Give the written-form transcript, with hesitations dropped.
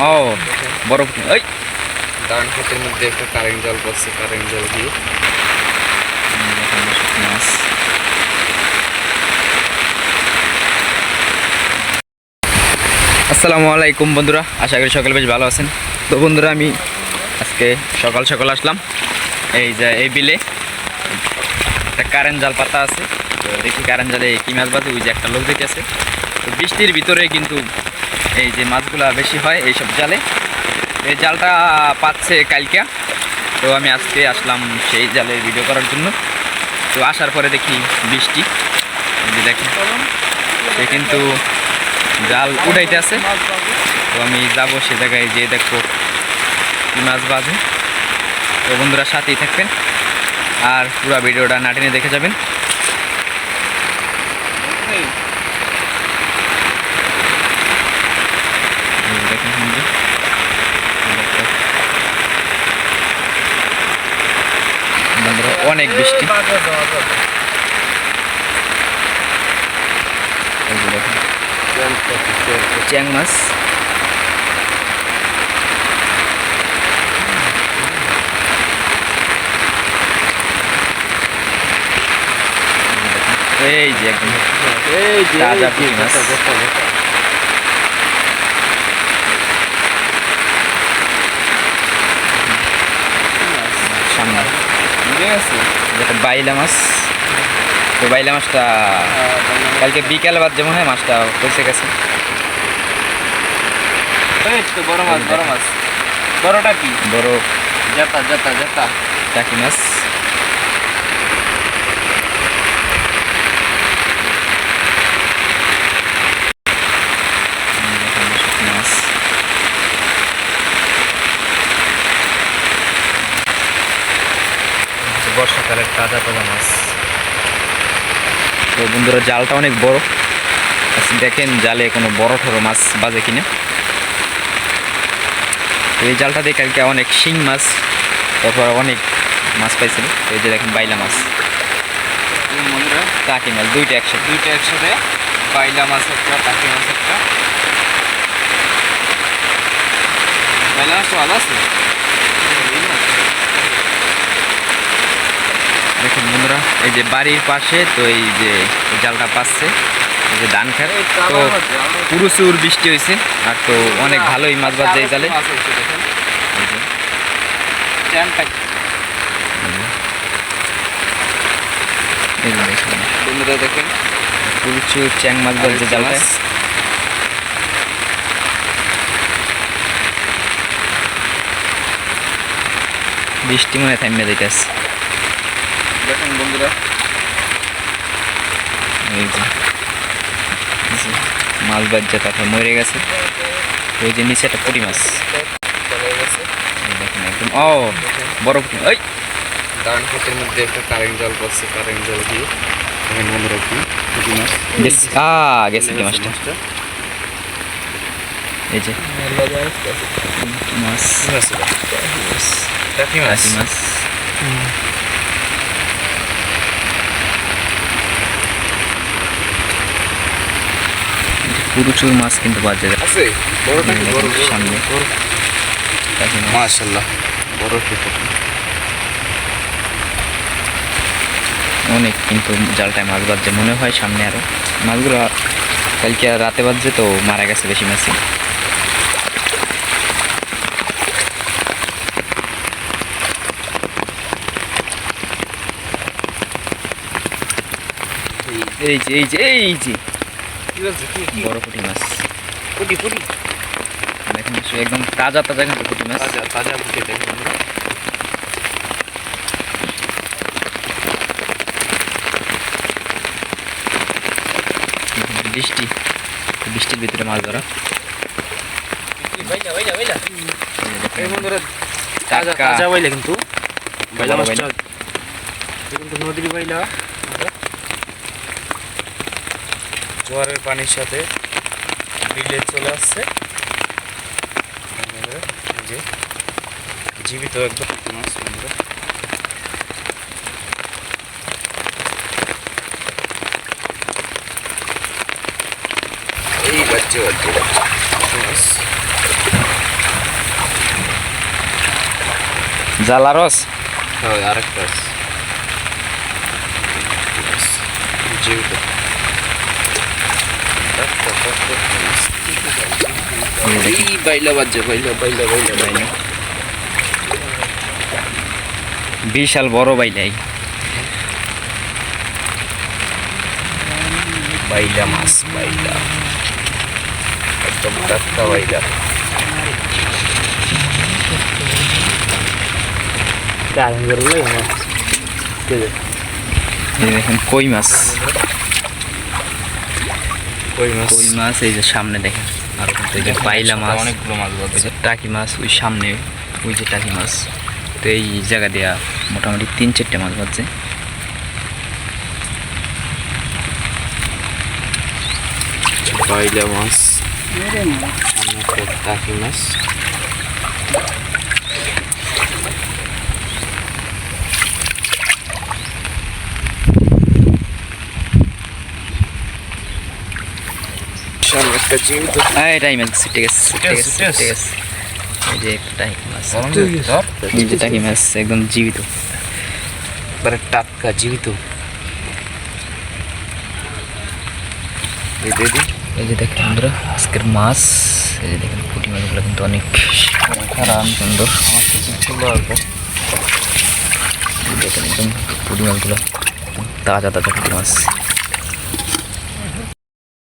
ও বড় পুঁটি ওই ধান ক্ষেতের মধ্যে একটা কারেন্ট জাল পড়ছে, কারেন্ট জাল দিয়ে মাছ। আসসালামু আলাইকুম বন্ধুরা, আশা করি সকলে বেশ ভালো আছেন। তো বন্ধুরা, আমি আজকে সকাল সকাল আসলাম এই যে এই বিলে একটা কারেন্ট জাল পাতা আছে। তো দেখি কারেন্ট জালে কী মাছ বাজে। ওই যে একটা লোক দেখেছে। তো বৃষ্টির ভিতরে কিন্তু এই যে মাছগুলা বেশি হয় এইসব জালে। এই জালটা পাচ্ছে কালকে, তো আমি আজকে আসলাম সেই জালে ভিডিও করার জন্য। তো আসার পরে দেখি বৃষ্টি, এই যে দেখেন সে কিন্তু জাল উঠাইতে আছে। তো আমি যাবো সে জায়গায়, যে দেখবো কী মাছ বাজে। তো বন্ধুরা সাথেই থাকবেন আর পুরো ভিডিওটা না টেনে দেখে যাবেন। দেখেন বন্ধুরা অনেক বৃষ্টি। চ্যাং মাছ, এই যে একদম তাজা পুঁটি মাছ। সামনে যেটা বাইলা মাছ। তো বাইলা মাছটা কালকে বিকাল বাদ যেমন হয় মাছটা পৌঁছে গেছে। বড় মাছ, বড় মাছ, বড়টা কি? বড় জেতা জেতা জেতা টাকি মাছ। মাছ বর্ষাকালের তাজা তাজা মাছ। তো বন্ধুরা জালটা অনেক বড়। দেখেন জালে কোনো বড় ঠড়ো মাছ বাজে কিনা। তো এই জালটা দিয়ে কালকে অনেক শিং মাছ, তারপর অনেক মাছ পাইছিল। তো এই যে দেখেন বাইলা মাছ, বন্ধুরা টাকি মাছ, দুইটা একসাথে। বাইলা মাছ একটা, টাকি মাছ একটা। বাইলা মাছটা ভালো আছে। দেখুন বন্ধুরা, এই যে বাড়ির পাশে তো এই যে জালটা পাচ্ছে, এই যে ধান খেত। তো প্রচুর বৃষ্টি হয়েছে আর তো অনেক ভালোই মাছ বাজছে এই জালে। বন্ধুরা দেখেন প্রচুর চ্যাং মাছ বাজছে জালটা। বৃষ্টি মনে থামে যাইতেছে। দেখেন বন্ধুরা, এই যে মাছ বাজছে, তারপর মরে গেছে। ওই যে নিচে একটা পুঁটি মাছ, এই দেখেন একদম বড় পুঁটি। ওই ধান ক্ষেতের মধ্যে একটা কারেন্ট জাল পড়ছে, কারেন্ট জাল দিয়ে দেখেন বন্ধুরা কি পুঁটি মাছ গেছে কি মাছটা। এই যে মাছ, টাকি মাছ। টাকি মাছ। প্রচুর মাছ কিন্তু বাজে আছে বড় টাকি, বড় সামনে টাকি মাছ। মাশাআল্লাহ বড় পুঁটি। অনেক কিন্তু জালটায় মাছ বাজছে মনে হয়। সামনে আরো মাছগুলো কালকে রাতে বাজছে, তো মারা গেছে বেশি মাছই। এই যে বড় পুঁটি মাছ। পুঁটি পুঁটি দেখেন একদম তাজা তাজা কিন্তু পুঁটি মাছ। তাজা তাজা পুঁটি দেখেন আমরা। বৃষ্টির ভিতরে মাছ ধরা। এই বন্ধুরা তাজা তাজা বাইলা, কিন্তু বাইলা মাছটা কিন্তু নদীর বাইলা। জোয়ারের পানির সাথে বিলে চলে আসছে। যে জীবিত একদম মাছ বন্ধুরা। এই বাচ্চা বাচ্চা বাচ্চা মাছ জ্বালা রস হ্যাঁ আরেকটা আছে জীবিত এই বাইলা বাজে বাইলা বাইলা বাইলা বাইলা বিশাল বড় বাইলাই বাইলা মাছ বাইলা একদম টাটকা বাইলা কারণ করলে মাছ এই দেখেন কই মাছ কই মাছ কই মাছ এই যে সামনে দেখেন আর কিন্তু এই যে বাইলা মাছ অনেকগুলো মাছ ওই বাজে যে টাকি মাছ ওই সামনে ওই যে টাকি মাছ তো এই জায়গা দেওয়া মোটামুটি 3-4টে মাছ বাজছে বাইলা মাছ সামনে টাকি মাছ সামনে একটা জীবিত এটাই মাছ ঠিক আছে ঠিক আছে ঠিক আছে। ঠিক আছে এই যে একটা টাকি মাছ ধর এই যে টাকি মাছ একদম জীবিত মানে টাটকা জীবিত এই দিদি এই যে দেখেন বন্ধুরা আজকের মাছ এই যে দেখেন পুঁটি মাছগুলো কিন্তু অনেক সুন্দর এই দেখেন একদম পুঁটি মাছগুলো তাজা তাজা পুঁটি মাছ